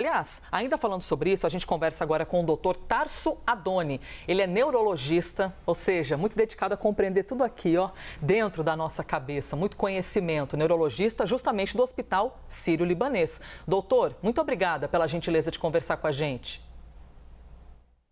Aliás, ainda falando sobre isso, a gente conversa agora com o Dr. Tarso Adoni. Ele é neurologista, ou seja, muito dedicado a compreender tudo aqui, ó, dentro da nossa cabeça. Muito conhecimento, neurologista justamente do Hospital Sírio-Libanês. Doutor, muito obrigada pela gentileza de conversar com a gente.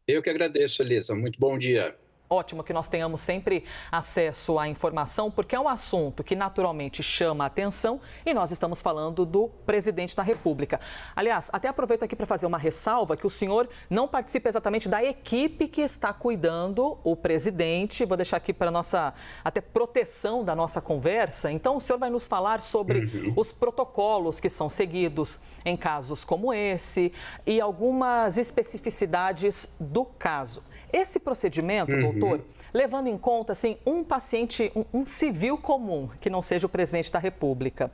Eu que agradeço, Elisa. Muito bom dia. Ótimo que nós tenhamos sempre acesso à informação, porque é um assunto que naturalmente chama a atenção e nós estamos falando do presidente da República. Aliás, até aproveito aqui para fazer uma ressalva que o senhor não participa exatamente da equipe que está cuidando o presidente. Vou deixar aqui para nossa até proteção da nossa conversa. Então, o senhor vai nos falar sobre os protocolos que são seguidos em casos como esse e algumas especificidades do caso. Esse procedimento, doutor, levando em conta, assim, um paciente, um civil comum, que não seja o presidente da República.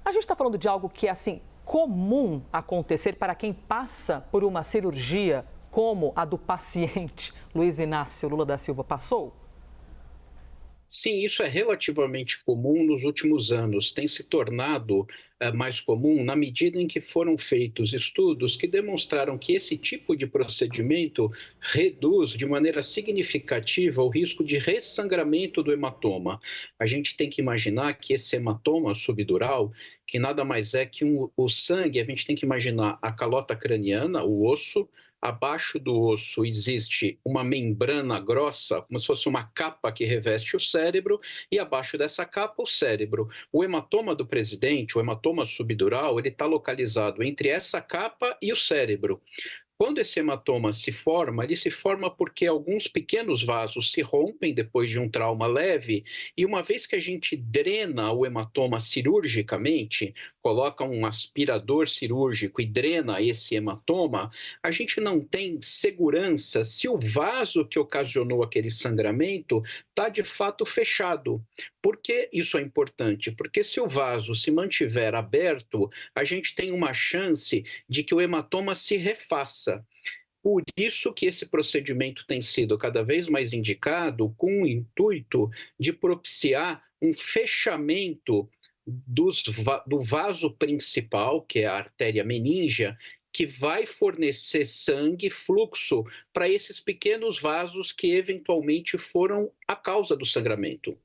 A gente está falando de algo que é, assim, comum acontecer para quem passa por uma cirurgia como a do paciente Luiz Inácio Lula da Silva passou? Sim, isso é relativamente comum nos últimos anos. Tem se tornado mais comum na medida em que foram feitos estudos que demonstraram que esse tipo de procedimento reduz de maneira significativa o risco de ressangramento do hematoma. A gente tem que imaginar que esse hematoma subdural, que nada mais é que o sangue, a gente tem que imaginar a calota craniana, o osso. Abaixo do osso existe uma membrana grossa, como se fosse uma capa que reveste o cérebro, e abaixo dessa capa o cérebro. O hematoma do presidente, o hematoma subdural, ele está localizado entre essa capa e o cérebro. Quando esse hematoma se forma, ele se forma porque alguns pequenos vasos se rompem depois de um trauma leve, e uma vez que a gente drena o hematoma cirurgicamente, coloca um aspirador cirúrgico e drena esse hematoma, a gente não tem segurança se o vaso que ocasionou aquele sangramento está de fato fechado. Por que isso é importante? Porque se o vaso se mantiver aberto, a gente tem uma chance de que o hematoma se refaça. Por isso que esse procedimento tem sido cada vez mais indicado com o intuito de propiciar um fechamento do vaso principal, que é a artéria meníngea, que vai fornecer sangue, fluxo, para esses pequenos vasos que eventualmente foram a causa do sangramento.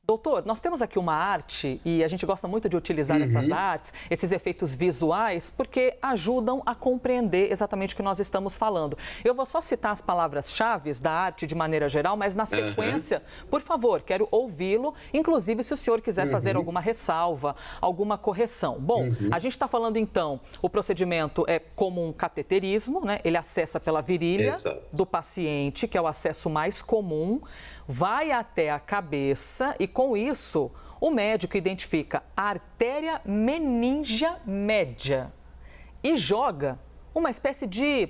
Doutor, nós temos aqui uma arte e a gente gosta muito de utilizar essas artes, esses efeitos visuais, porque ajudam a compreender exatamente o que nós estamos falando. Eu vou só citar as palavras-chave da arte de maneira geral, mas na sequência, por favor, quero ouvi-lo, inclusive se o senhor quiser fazer alguma ressalva, alguma correção. Bom, a gente está falando então, o procedimento é como um cateterismo, né? Ele acessa pela virilha do paciente, que é o acesso mais comum, vai até a cabeça e, com isso, o médico identifica a artéria meníngea média e joga uma espécie de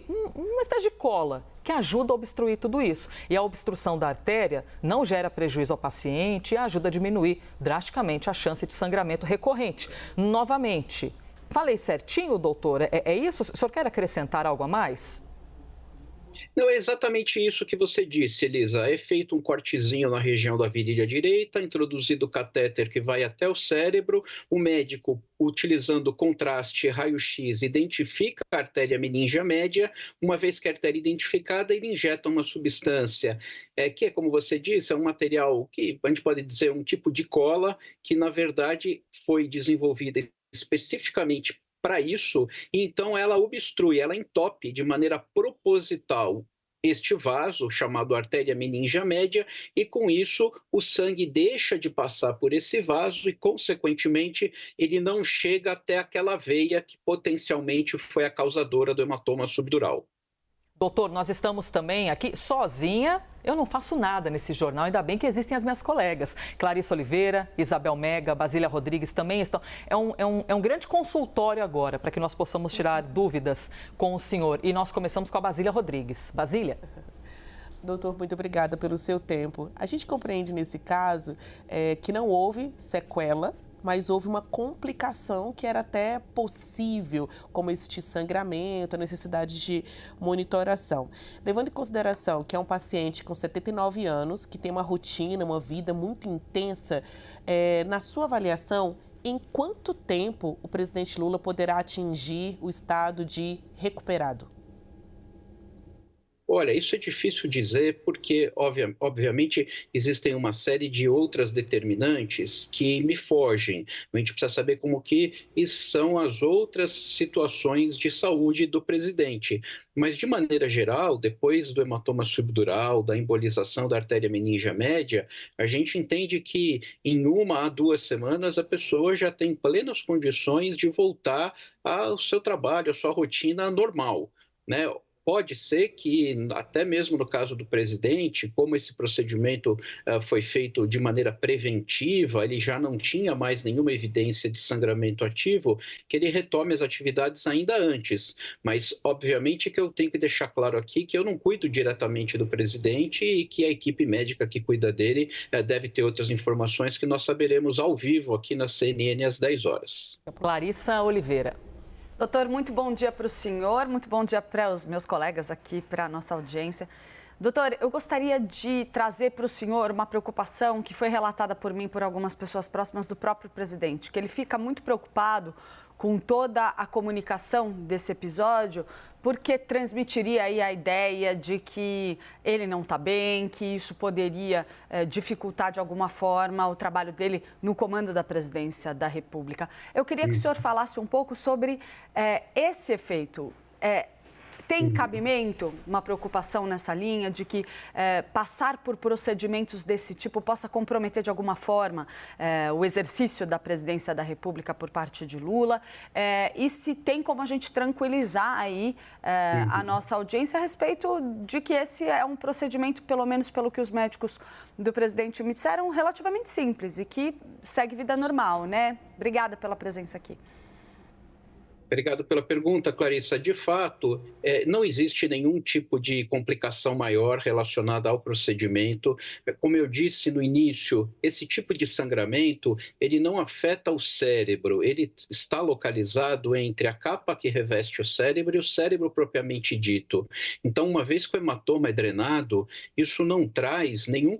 cola que ajuda a obstruir tudo isso. E a obstrução da artéria não gera prejuízo ao paciente e ajuda a diminuir drasticamente a chance de sangramento recorrente. Novamente, falei certinho, doutor? É isso? O senhor quer acrescentar algo a mais? Não, é exatamente isso que você disse, Elisa. É feito um cortezinho na região da virilha direita, introduzido o catéter que vai até o cérebro. O médico, utilizando contraste e raio-x, identifica a artéria meníngea média. Uma vez que a artéria é identificada, ele injeta uma substância que é, como você disse, é um material que a gente pode dizer um tipo de cola, que na verdade foi desenvolvida especificamente para isso, e então ela obstrui, ela entope de maneira proposital este vaso, chamado artéria meníngea média, e com isso o sangue deixa de passar por esse vaso e, consequentemente, ele não chega até aquela veia que potencialmente foi a causadora do hematoma subdural. Doutor, nós estamos também aqui sozinha. Eu não faço nada nesse jornal, ainda bem que existem as minhas colegas. Clarissa Oliveira, Isabel Mega, Basília Rodrigues também estão. É um grande consultório agora para que nós possamos tirar dúvidas com o senhor. E nós começamos com a Basília Rodrigues. Basília? Doutor, muito obrigada pelo seu tempo. A gente compreende nesse caso que não houve sequela, mas houve uma complicação que era até possível, como este sangramento, a necessidade de monitoração. Levando em consideração que é um paciente com 79 anos, que tem uma rotina, uma vida muito intensa, na sua avaliação, em quanto tempo o presidente Lula poderá atingir o estado de recuperado? Olha, isso é difícil dizer porque, obviamente, existem uma série de outras determinantes que me fogem. A gente precisa saber como que são as outras situações de saúde do presidente. Mas, de maneira geral, depois do hematoma subdural, da embolização da artéria meningia média, a gente entende que em 1 a 2 semanas a pessoa já tem plenas condições de voltar ao seu trabalho, à sua rotina normal, né? Pode ser que, até mesmo no caso do presidente, como esse procedimento foi feito de maneira preventiva, ele já não tinha mais nenhuma evidência de sangramento ativo, que ele retome as atividades ainda antes. Mas, obviamente, que eu tenho que deixar claro aqui que eu não cuido diretamente do presidente e que a equipe médica que cuida dele deve ter outras informações que nós saberemos ao vivo aqui na CNN às 10 horas. Clarissa Oliveira. Doutor, muito bom dia para o senhor, muito bom dia para os meus colegas aqui, para a nossa audiência. Doutor, eu gostaria de trazer para o senhor uma preocupação que foi relatada por mim, por algumas pessoas próximas do próprio presidente, que ele fica muito preocupado com toda a comunicação desse episódio, porque transmitiria aí a ideia de que ele não está bem, que isso poderia dificultar de alguma forma o trabalho dele no comando da presidência da República. Eu queria que o senhor falasse um pouco sobre esse efeito. Tem cabimento uma preocupação nessa linha de que passar por procedimentos desse tipo possa comprometer de alguma forma o exercício da presidência da República por parte de Lula? E se tem como a gente tranquilizar aí a nossa audiência a respeito de que esse é um procedimento, pelo menos pelo que os médicos do presidente me disseram, relativamente simples e que segue vida normal, né? Obrigada pela presença aqui. Obrigado pela pergunta, Clarissa. De fato, não existe nenhum tipo de complicação maior relacionada ao procedimento. Como eu disse no início, esse tipo de sangramento, ele não afeta o cérebro, ele está localizado entre a capa que reveste o cérebro e o cérebro propriamente dito. Então, uma vez que o hematoma é drenado, isso não traz nenhum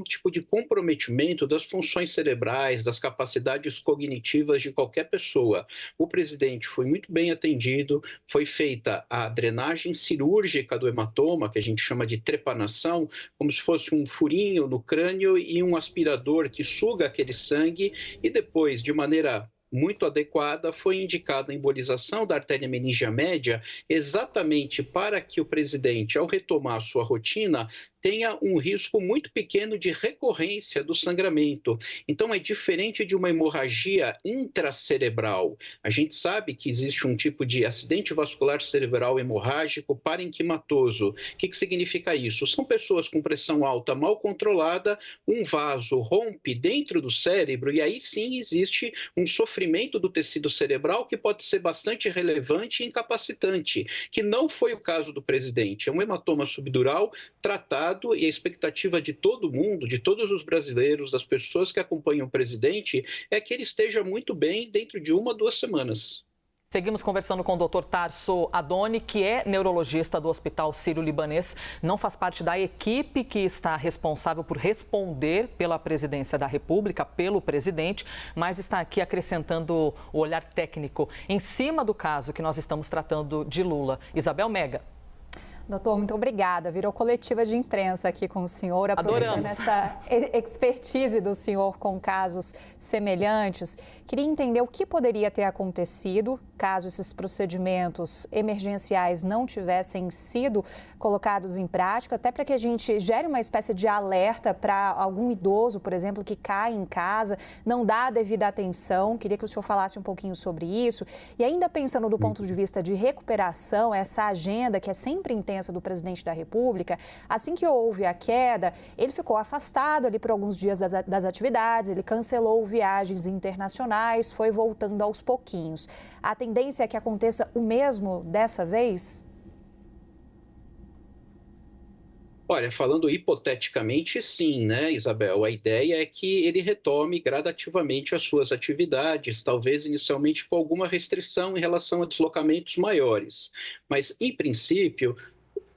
tipo de comprometimento das funções cerebrais, das capacidades cognitivas de qualquer pessoa. O presidente foi muito bem atendido, foi feita a drenagem cirúrgica do hematoma, que a gente chama de trepanação, como se fosse um furinho no crânio e um aspirador que suga aquele sangue e depois, de maneira muito adequada, foi indicada a embolização da artéria meningia média exatamente para que o presidente, ao retomar a sua rotina, tenha um risco muito pequeno de recorrência do sangramento. Então, é diferente de uma hemorragia intracerebral. A gente sabe que existe um tipo de acidente vascular cerebral hemorrágico parenquimatoso. O que significa isso? São pessoas com pressão alta mal controlada, um vaso rompe dentro do cérebro e aí sim existe um sofrimento do tecido cerebral que pode ser bastante relevante e incapacitante, que não foi o caso do presidente. É um hematoma subdural tratado e a expectativa de todo mundo, de todos os brasileiros, das pessoas que acompanham o presidente, é que ele esteja muito bem dentro de 1 a 2 semanas. Seguimos conversando com o Dr. Tarso Adoni, que é neurologista do Hospital Sírio-Libanês. Não faz parte da equipe que está responsável por responder pela presidência da República, pelo presidente, mas está aqui acrescentando o olhar técnico em cima do caso que nós estamos tratando de Lula. Isabel Mega. Doutor, muito obrigada. Virou coletiva de imprensa aqui com o senhor, aproveitando essa expertise do senhor com casos semelhantes. Queria entender o que poderia ter acontecido caso esses procedimentos emergenciais não tivessem sido colocados em prática, até para que a gente gere uma espécie de alerta para algum idoso, por exemplo, que cai em casa, não dá a devida atenção. Queria que o senhor falasse um pouquinho sobre isso. E ainda pensando do ponto de vista de recuperação, essa agenda que é sempre intensa do presidente da República, assim que houve a queda, ele ficou afastado ali por alguns dias das atividades, ele cancelou viagens internacionais, foi voltando aos pouquinhos. A tendência é que aconteça o mesmo dessa vez? Olha, falando hipoteticamente, sim, né, Isabel? A ideia é que ele retome gradativamente as suas atividades, talvez inicialmente com alguma restrição em relação a deslocamentos maiores. Mas, em princípio,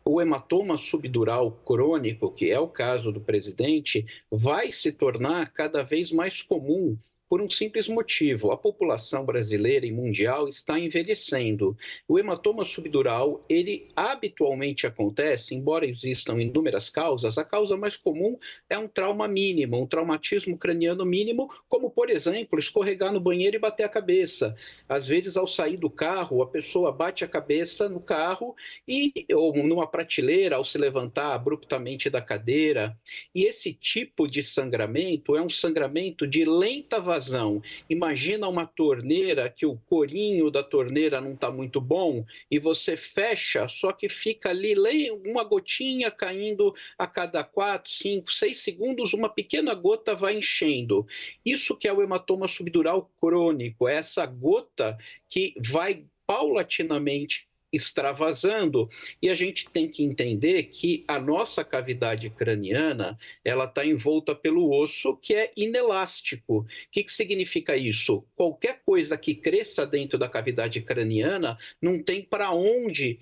o hematoma subdural crônico, que é o caso do presidente, vai se tornar cada vez mais comum por um simples motivo: a população brasileira e mundial está envelhecendo. O hematoma subdural, ele habitualmente acontece, embora existam inúmeras causas, a causa mais comum é um trauma mínimo, um traumatismo craniano mínimo, como, por exemplo, escorregar no banheiro e bater a cabeça. Às vezes, ao sair do carro, a pessoa bate a cabeça no carro ou numa prateleira, ao se levantar abruptamente da cadeira. E esse tipo de sangramento é um sangramento de lenta vazão. Imagina uma torneira que o corinho da torneira não está muito bom e você fecha, só que fica ali uma gotinha caindo a cada 4, 5, 6 segundos, uma pequena gota vai enchendo. Isso que é o hematoma subdural crônico, é essa gota que vai paulatinamente extravasando, e a gente tem que entender que a nossa cavidade craniana, ela está envolta pelo osso, que é inelástico. O que significa isso? Qualquer coisa que cresça dentro da cavidade craniana não tem para onde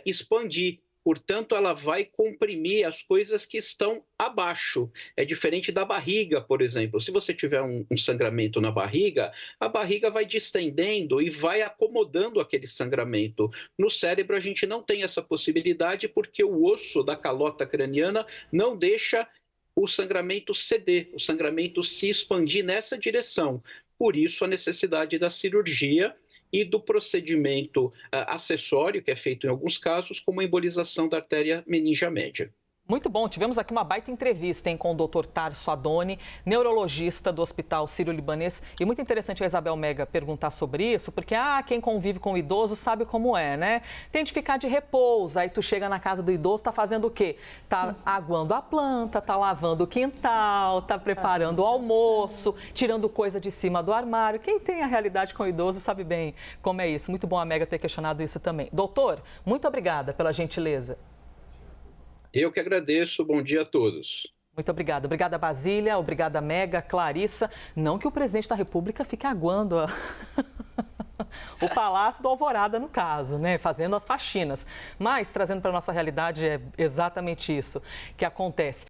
expandir. Portanto, ela vai comprimir as coisas que estão abaixo. É diferente da barriga, por exemplo. Se você tiver um sangramento na barriga, a barriga vai distendendo e vai acomodando aquele sangramento. No cérebro, a gente não tem essa possibilidade porque o osso da calota craniana não deixa o sangramento ceder, o sangramento se expandir nessa direção. Por isso, a necessidade da cirurgia e do procedimento acessório, que é feito em alguns casos, como a embolização da artéria meningeal média. Muito bom, tivemos aqui uma baita entrevista com o Dr. Tarso Adoni, neurologista do Hospital Sírio-Libanês. E muito interessante a Isabel Mega perguntar sobre isso, porque quem convive com o idoso sabe como é, né? Tem de ficar de repouso, aí tu chega na casa do idoso, tá fazendo o quê? Tá aguando a planta, tá lavando o quintal, tá preparando o almoço, tirando coisa de cima do armário. Quem tem a realidade com o idoso sabe bem como é isso. Muito bom a Mega ter questionado isso também. Doutor, muito obrigada pela gentileza. Eu que agradeço, bom dia a todos. Muito obrigada. Obrigada, Basília. Obrigada, Mega, Clarissa. Não que o presidente da República fique aguando o Palácio do Alvorada, no caso, né? Fazendo as faxinas. Mas, trazendo para a nossa realidade, é exatamente isso que acontece.